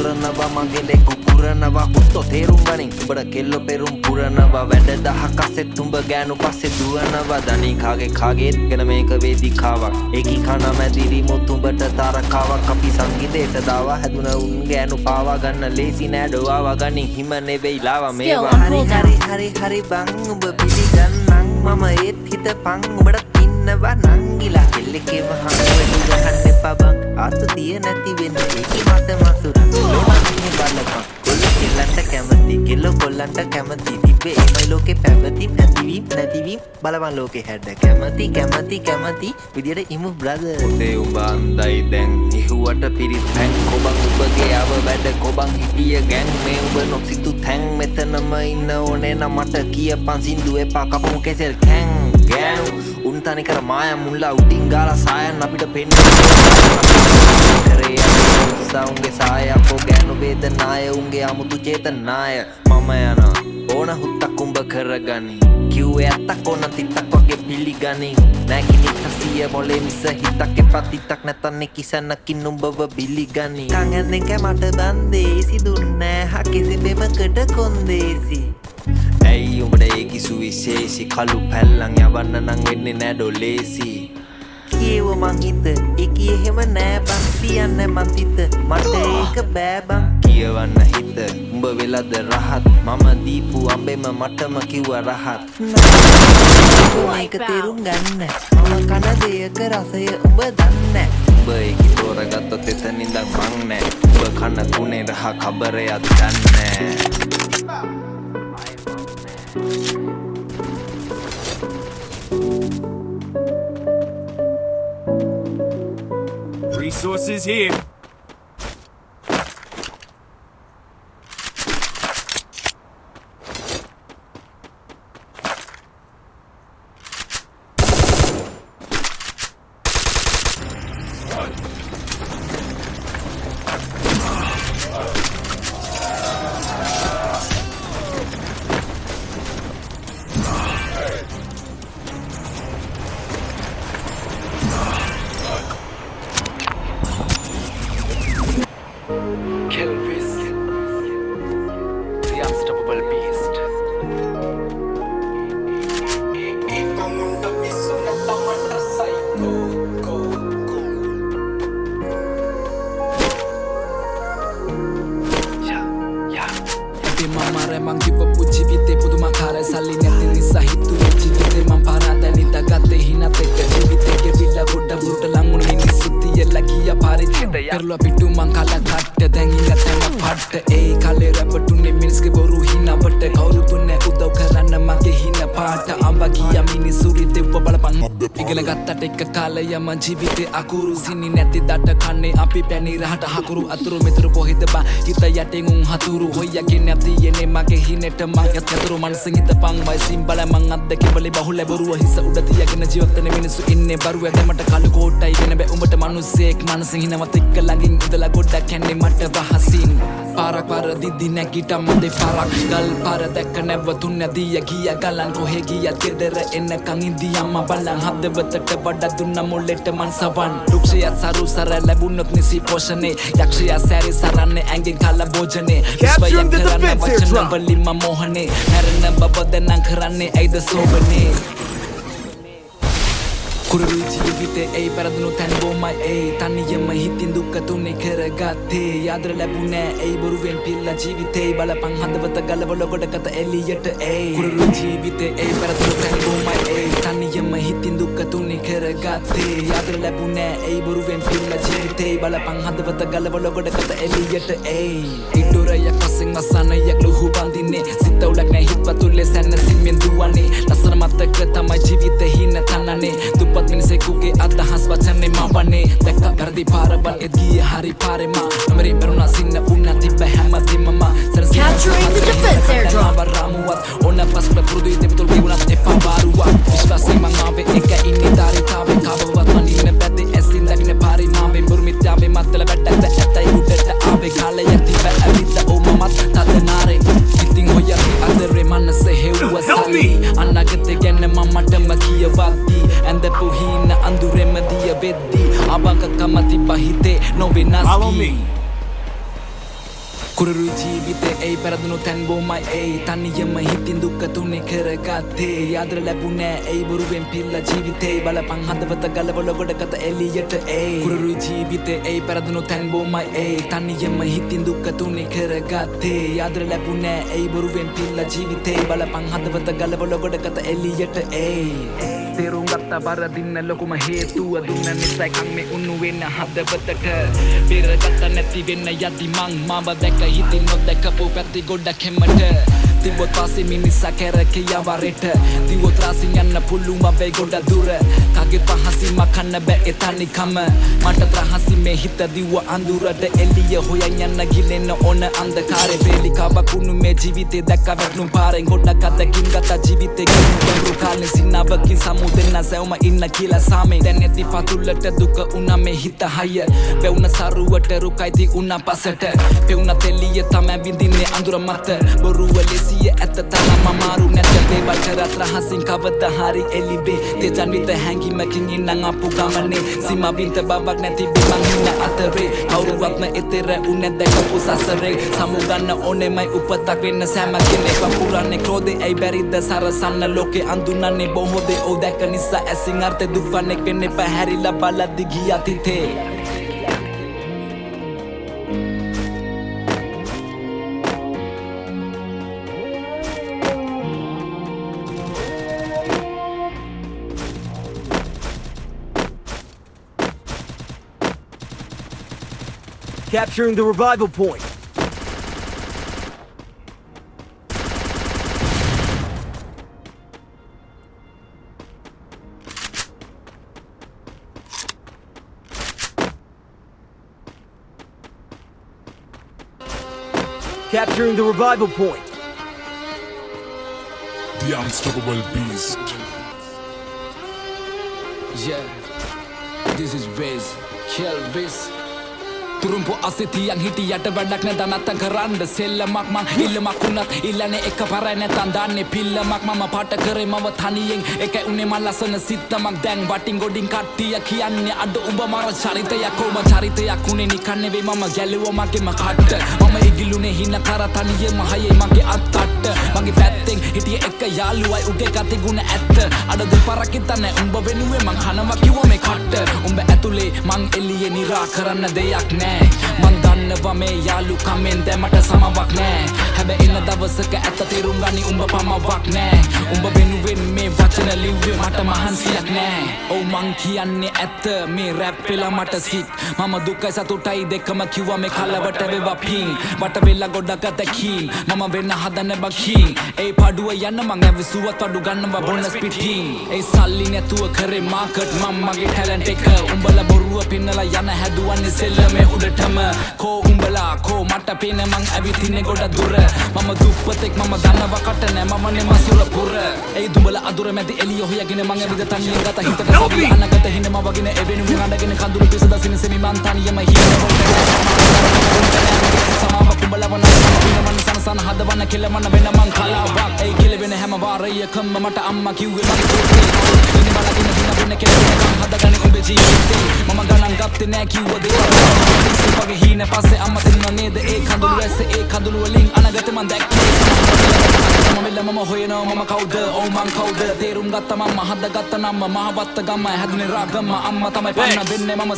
පුරනවා මගේ ලෙකු පුරනවා පුත්තෝ තේරුම් ගනින් උඹට කෙල්ලෝ පෙරුම් පුරනවා වැඩ දහක් අස්සෙත් උඹ ගෑනු පස්සේ දුවනවා දනී කාගේත් ගැන මේක වේදිකාවක් ඒකී කන මැදිරි මුත් උඹට තරකාවක් අපි සංගීතයට දාවා හැදුන උන් ගෑනු පාවා ගන්න ලේසි නෑ ඩෝවා ගනින් හිම නෙවෙයි ලාවා මේවා හරි බං උඹ පිළිගන්නන් මම ඒත් හිතපන් උඹට ඉන්නවා නංගිලා කෙල්ලෙකේම හංගුවෙන් ගහන්න එපා බං ආතු තිය නැති වෙන්න ඒකි මට මසුරන් ලෝකන්නේ බලපන් කොල්ල කෙල්ලන්ට කැමති කෙල්ල කොල්ලන්ට කැමති තිබ්බේ එමයි ලෝකේ පැවති නැතිවීම බලපන් ලෝකේ හැඩ කැමති විදියට ඉමු බ්‍රදර් ඔතේ උඹ අන්දයි දැන් ඉහුවට පිරිත් පැන් කොබන් උඹගේ ආව වැඩ කොබන් හිටිය ගෑන් මේ උඹ නොසිතු තැන් මෙතනම ඉන්න ඕනේ නම් මට කියපන් සින්දු එපා කපමු කෙසෙල් කැන් ගෑනු උන් තනිකර මායා මුල්ලා උඩින් ගාලා සායන් අපිට පෙන්නේ කරේ උන්ගේ සාය අපෝ ගෑනු වේදනාය උන්ගේ අමුතු චේතනාය මම යනවා ඕන හුත්තක් උඹ කරගනි කිව්වේ ඇත්තක් ඕන තිත්තක් වගේ පිළිගනි නැගිනිට සිය මොලේ මිස හිතක් එපා තිත්තක් නැතන්නේ කිසන්නකින් උඹව බිලිගනි කංගන්නේ මට බන්දේසි දුන්නෑ හකිසි බෙබකට කොන්දේසි ඇයි උඹට ඒකි සුවිශේෂි කළු පැල්ලන් යවන්න නං වෙන්නේ නෑඩෝ ලේසි කියව මං හිත ඒකි එහෙම නෑ බං තියන්න මං තිත මට ඒක බෑ බං කියවන්න හිත උඹ වෙලද රහත් මම දීපු අඹෙම මටම කිව්වා රහත් මේක තේරුම් ගන්න මම කන දෙයක රසය උඹ දන්නේ උඹ ඒකි තෝරගත්තොත් එතන ඉඳන් මං නෑ උඹ කන තුනේ රහ කබරයක් දන්නේ Resources here. Kelvis, the unstoppable beast. Mama remang jiwa puji vite පුදුමාකාර සල්ලි නැති නිසා හිතුවේ ජීවිතේ මං පාරාදැනි දගත්තේ හිනතෙක් ජීවිතේ විලා ගොඩ වුරුට ලංගුණු මිනිස්සු තියලා ගියා පාරිච්චිතය පෙරලා පිටු මං කලා කට්ට දැන් ඉන්න තැන පට්ට ඒ කාලේ රැපටුනේ මිනිස්ගේ බොරු හිනවට කවුරුත් නැ උදව් කරන්න මගේ හින පාට අම්බා ගියා මිනිස්සු රිතෙව්ව බලපන් ඉගෙන ගත්තට එක කාලය මං ජීවිතේ අකුරු සිනි නැති දඩ කන්නේ අපි පැණි රහට හකුරු අතුරු මෙතුරු කොහෙද බා හිත යටින් උන් හතුරු හොයගේ නැති එනේ මගේ හිනෙට මගේ යතුරු මනසින් හිතපන් වයිසින් බල මං අද්දකේ බලි බහුල බරුව හිස උඩ තියගෙන ජීවත් වෙන මිනිස්සු ඉන්නේ බරුව දැමට කළු කෝටයි වෙන බෑ උඹට මිනිස්සෙක් මනසින් හිනවත් එක්ක ළඟින් ඉඳලා ගොඩක් යන්නේ මට වහසින් පාරක් පාර දිදි නැගිටම් මදේ පාරක් ගල් පාර දැක්ක නැවතුන් නැදිය ගිය ගලන් කොහෙ ගියත් ගෙදර එන්නකන් ඉඳියම්ම බලන් හදවතට වඩා දුන්න මොලෙට මන් සවන් දුක්ෂයත් සරු සර ලැබුණොත් නිසි පෝෂණේ යක්ෂයා සැරි සරන්නේ ඇඟෙන් කල භෝජනේ Capturing the defense here, drop. වලින්ම මොහනේ හැරෙන බබ දැනන් කරන්නේ ඇයිද සෝබනේ කුරුළු ජීවිතේ ඒ පෙරදුණු තැන් බොමයි ඒ තනියම හිතින් දුක තුනේ කරගත්තේ යාදර ලැබුණේ ඒ බොරුවෙන් පිල්ලා ජීවිතේ බලපන් හදවත ගලවල ගොඩකට එළියට ඒ කුරුළු ජීවිතේ ඒ පෙරදුණු තැන් බොමයි ඒ තනියම හිතින් දුක තුනේ කරගත්තේ යාදර ලැබුණේ ඒ බොරුවෙන් පිල්ලා ජීවිතේ බලපන් හදවත ගලවල ගොඩකට එළියට ඒ ඉඩුරයක් පස්සෙන් වසනයක් ලුහු බඳින්නේ සිත උලක් නැ හිත්පතුල්ලේ සැනසීම මෙන් දුවන්නේ ලස්සන මතක තමයි ජීවිතේ හින තනනේ දුප්පත් මිනිසෙකුගේ අදහස් වචනේ මවන්නේ දැක්ක වැරදි පාරබල් එද්ගිය හරි පාරේ මා නොමරි පෙරුණා සින්න උන්න තිබ්බ හැමදේම මා Capturing the defense airdrop. බරාමුවත් ඕන පස්කට පුරුදු ඉතිපුතුල් ගුණත් එපා බාරුවා විශ්වාසයෙන් මං ආවේ එක ඉන්නේ ධාරිතාවෙන් කවවත් මනින්න බැද්දේ ඇසින් දකින්න පාරේ මාමේ බුරු මිත්‍යාවේ මත්තල වැඩක්ද ඇතයි උඩට ආවේ කාලයක් තිබ්බ ඇවිත් ඕ මමත් තද නාරේ ඉතින් හොයති අදරේ මනස හෙව්ව සල්ලි අන්නගතේ ගැන මමටම කියවද්දී ඇඳපු හින අඳුරෙම දිය වෙද්දී අවංකකම තිබ්බ හිතේ නොවෙනස් Follow me. කුරුරු ජීවිතේ ඒ පෙරදුණු තැන් බොමයි ඒ තනියම හිතින් දුක්ක තුනේ කරගත්තේ යාදර ලැබුණේ ඒ බොරුවෙන් පිල්ලා ජීවිතේ බලපං හදවත ගලවල ගොඩකට එළියට ඒ කුරුරු ජීවිතේ ඒ පෙරදුණු තැන් බොමයි ඒ තනියම හිතින් දුක්ක තුනේ කරගත්තේ යාදර ලැබුණේ ඒ බොරුවෙන් පිල්ලා ජීවිතේ බලපං හදවත ගලවල ගොඩකට එළියට ඒ තේරුම් ගත්තා බර දින්න ලොකුම හේතුව දුන්න නිසයි කන් මේ උණු වෙන්න හදවතට පෙරගත්ත නැති වෙන්න යදි මං මාව දැක හිතින් නොදැකපු පැති ගොඩක් හැමට තිබොත් පස්සේ මිනිසා කැරක යවරෙට දිවොත් රාසින් යන්න පුළුවන් වෙයි ගොඩ දුර කගේ පහසින් මකන්න බෑ ඒ තනිකම මට ත්‍රහසි මේ හිත දිව අඳුරට එළිය හොයන් යන්න ගිලෙන්න ඕන අන්ධකාරේ වේලිකාවක් වුණු මේ ජීවිතේ දැක්ක වැටුණු පාරෙන් ගොඩක් අතකින් ගත ජීවිතේ ගිනු කාලේ සිනාවකින් සමුදෙන්න සැවම ඉන්න කියලා සාමේ දැන් ඇති පතුලට දුක උනා මේ හිත හය පෙවුන සරුවට රුකයිති උනා පසට පෙවුන තෙලිය තමයි විඳින්නේ අඳුර මත බොරුව ලෙසිය ඇත්ත තරම මාරු නැත දේවල් කරත් රහසින් කවදා හරි එළිවේ තේජන් විත හැංගීමකින් ඉන්නම් අපු ගමනේ සීමා බින්ත බවක් නැති බිමන් ඉන්න අතරේ කවුරුවත්ම එතෙර උනේ දැකපු සසරේ සමුගන්න ඕනෙමයි උපතක් වෙන්න සෑම කෙනෙක් පුරන්නේ ක්‍රෝධේ ඇයි බැරිද සරසන්න ලෝකේ අඳුනන්නේ බොහෝ දේ ඕ දැක නිසා ඇසින් අර්ථ දුක්වන්නේ වෙන්නේ පැහැරිලා බලද්දි ගියත් හිතේ Capturing the revival point. Capturing the revival point. The unstoppable beast. Yeah, this is Riz, kill Riz. තුරුම්පු අසිතියන් හිටියට වැඩක් නැදනත්තන් කරන්න සෙල්ලමක් මං ඉල්ලමක් වුණත් ඉල්ලනේ එක පරයි නැතන් දාන්නේ පිල්ලමක් මම පාට කරේ මව තනියෙන් එකයි උනේ මං ලස්සන සිත්තමක් දැන් වටින් ගොඩින් කට්ටිය කියන්නේ අද උඹ මර චරිතයක් කොම චරිතයක් උනේ නිකන් නෙවෙයි මම ගැලුවා මගේම කට්ට මම ඉගිලුනේ හින කර තනියෙම හයේ මගේ අත්තට මගේ පැත්තෙන් හිටියේ එක යාළුවයි උගේ කති ගුණ ඇත්ත අද දෙපාරක් හිතන්නේ උඹ වෙනුවේ මං කනවා කිව්වා මේ කට්ට උඹ ඇතුලේ මං එළියේ නිරා කරන්න දෙයක් නෑ මං දන්නවා මේ යාළු කමෙන් දැමට සමවක් නෑ හැබැයි එන දවසක ඇත්ත තේරුම් ගනි උඹ පමවක් නෑ උඹ වෙනුවෙන් මේ වචන ලිව්වේ මට මහන්සියක් නෑ ඔව් මං කියන්නේ ඇත්ත මේ රැප් වෙලා මට සික් මම දුකයි සතුටයි දෙකම කිව්වා මේ කලවට වේවා පිං වට වෙලා ගොඩක් අතකින් මම වෙන්න හදන බකින් ඒ පාඩුව යන්න මං ඇවිසුවත් අඩු ගන්නවා බොනස් පිටින් ඒ සල්ලි නැතුව කරේ මාකට් මම මගේ ටැලන්ට් එක උඹලා බොරුව පින්නලා යන හැදුවන්නේ සෙල්ලමේ උඩටම කෝ උඹලා කෝ මට පේන මං ඇවිතින්නේ ගොඩ දුර මම දුප්පතෙක් මම දන්නවා කට නෑ මම නේ මසුර පුර ඒ දුඹලා අදුර මැදි එළිය හොයගෙන මං ඇවිද තනියෙන් ගත හිතට සබි අනගත හින මවගෙන එවෙනුම අඬගෙන කඳුළු පිස දසින සෙමි මං තනියම හින වලට සමාව කුඹලා වන මන සනසන හදවන කෙලමන වෙන මං කලාවක් ඒ කෙලවෙන හැම වාරයකම මට අම්මා කිව්වේ මගේ පුතේ ඉන්නේ බලකින දින වෙන කෙලවෙන කම් හදගන්නේ උඹේ ජීවිතේ මම ගණන් ගත්තේ නෑ කිව්ව දේවල් වගේ හීන පස්සේ අම්මා දෙන්න නේද ඒ කඳුළු ඇස්ස ඒ කඳුළු වලින් අනගත මං දැක්කේ මම හොයනවා මම කවුද ඔව් මං කවුද තේරුම් ගත්තා මම හදගත්ත නම මහවත්ත ගම හැදුනේ රාගම අම්මා තමයි පන්න වෙන්නේ මම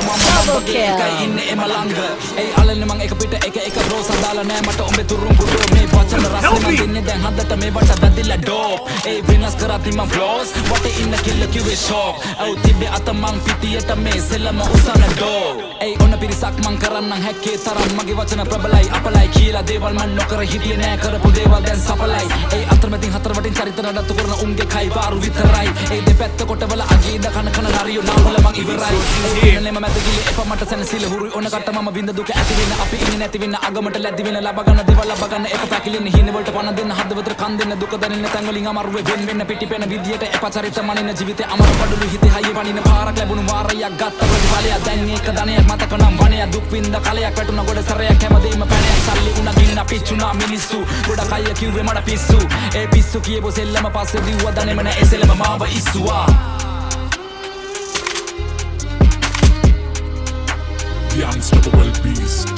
එකයි ඉන්නේ එම ළඟ ඒ අලන්නේ මං එක පිට එක රෝස දාලා නෑ මට උඹේ තුරුම් පුඩු මේ වචන රස මං දෙන්නේ දැන් හදට මේ වට වැදිලා ඩෝප් ඒ වෙනස් කරati මං ෆ්ලෝස් වටේ ඉන්න කිල්ල කිව්වේ ෂොක් ඔව් තිබ්බේ අත මං පිටියට මේ සෙල්ලම උසන ඩෝ ඒ ඔන්න පිරිසක් මං කරන්නම් හැක්කේ තරම් මගේ වචන ප්‍රබලයි අපලයි කියලා දේවල් මං නොකර හිටියේ නෑ කරපු දේවල් දැන් සඵලයි ඒ අතරමැදින් හතර වටින් චරිත නඩත්තු කරන උන්ගේ කයි වාරු විතරයි ඒ දෙපැත්ත කොටවල අගීද කන නාරියෝ නාවල මං ඉවරයි ඒ නෙම මැද ගිලේ එපා මට සැනසීල හුරුයි ඔන්න කට මම විඳ දුක ඇති වෙන අපි ඉන්නේ නැති වෙන අගමට ලැබි වෙන ලබ ගන්න දේවල් ලබ ගන්න එක පැකිලෙන හින වලට පණ දෙන්න හදවතට කන් දෙන්න දුක දැනෙන තැන් වලින් අමාරුවේ වෙන්න පිටිපෙන විදියට එපා චරිත මනින ජීවිතේ අමර පඩලු හිතේ හයිය වනින පාරක් ලැබුණු වාරයක් ගත්ත ප්‍රතිඵලය දැන් ඒක ධනයක් මතක නම් වණය දුක් විඳ කලයක් වැටුණ ගොඩ සරයක් හැමදේම පැණයක් සල්ලි උණ ගින්න පිච්චුණා මිනිස්සු ගොඩක් අය කිව්වේ මට පිස්සු ඒ පිස්සු කියපු සෙල්ලම පස්සේ දිව්වා දනේම නෑ ඒ සෙල්ලම මාව ඉස්සුවා the unstoppable beast.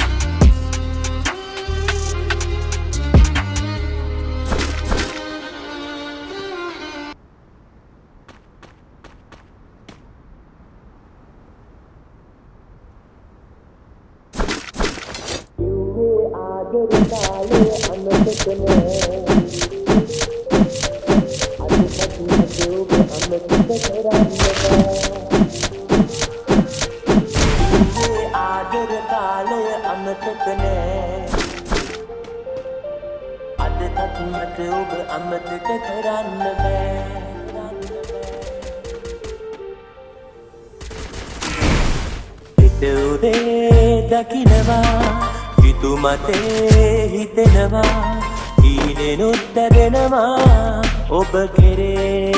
දකිනවා හිතු මතේ හිතෙනවා ඊනෙනුත් දැනෙනවා ඔබ කෙරේ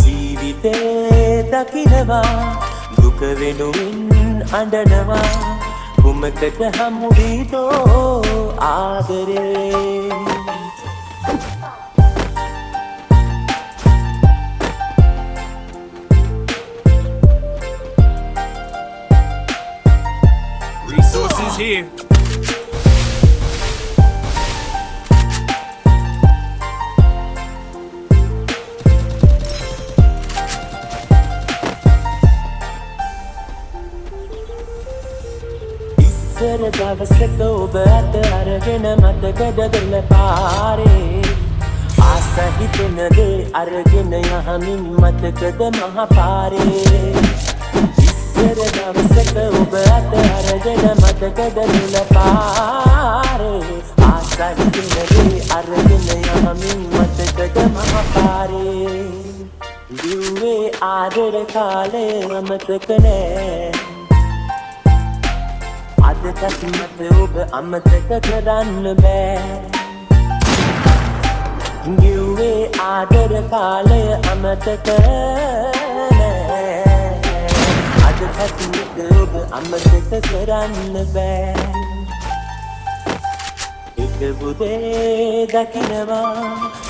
ජීවිතේ දකිනවා දුක වෙනුවෙන් අඬනවා කුමකට හමු වීදෝ ආදරේ Resources here. ඉස්සර දවසක ඔබ අත අරගෙන මතකද දෙන පාරේ ආස හිතෙන දේ අරගෙන යහමින් මතකද මහ පාරේ ඉස්සර දවසක ඔබ අත අරගෙන මතකද දෙන පාරේ ආස හිතෙන දේ අරගෙන යහමින් මතකද මහ පාරේ ලිව්වේ ආදර කාලේ අමතක නෑ අදටත් මට ඔබ අමතක කරන්න බෑ ගිව්වේ ආදර කාලය අමතක නෑ අදටත් මට ඔබ අමතක කරන්න බෑ එක බුදේ දකිනවා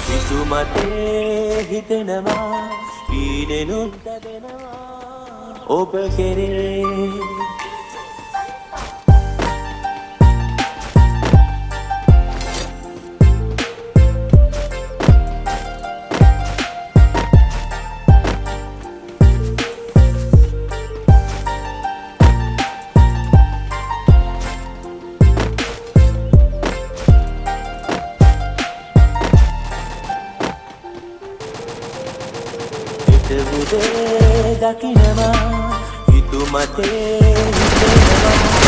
විසු මතේ හිතෙනවා ඊනෙනුත් දැනෙනවා ඔබ කෙරේ දකිනවා හිතු මතේ හිතෙනවා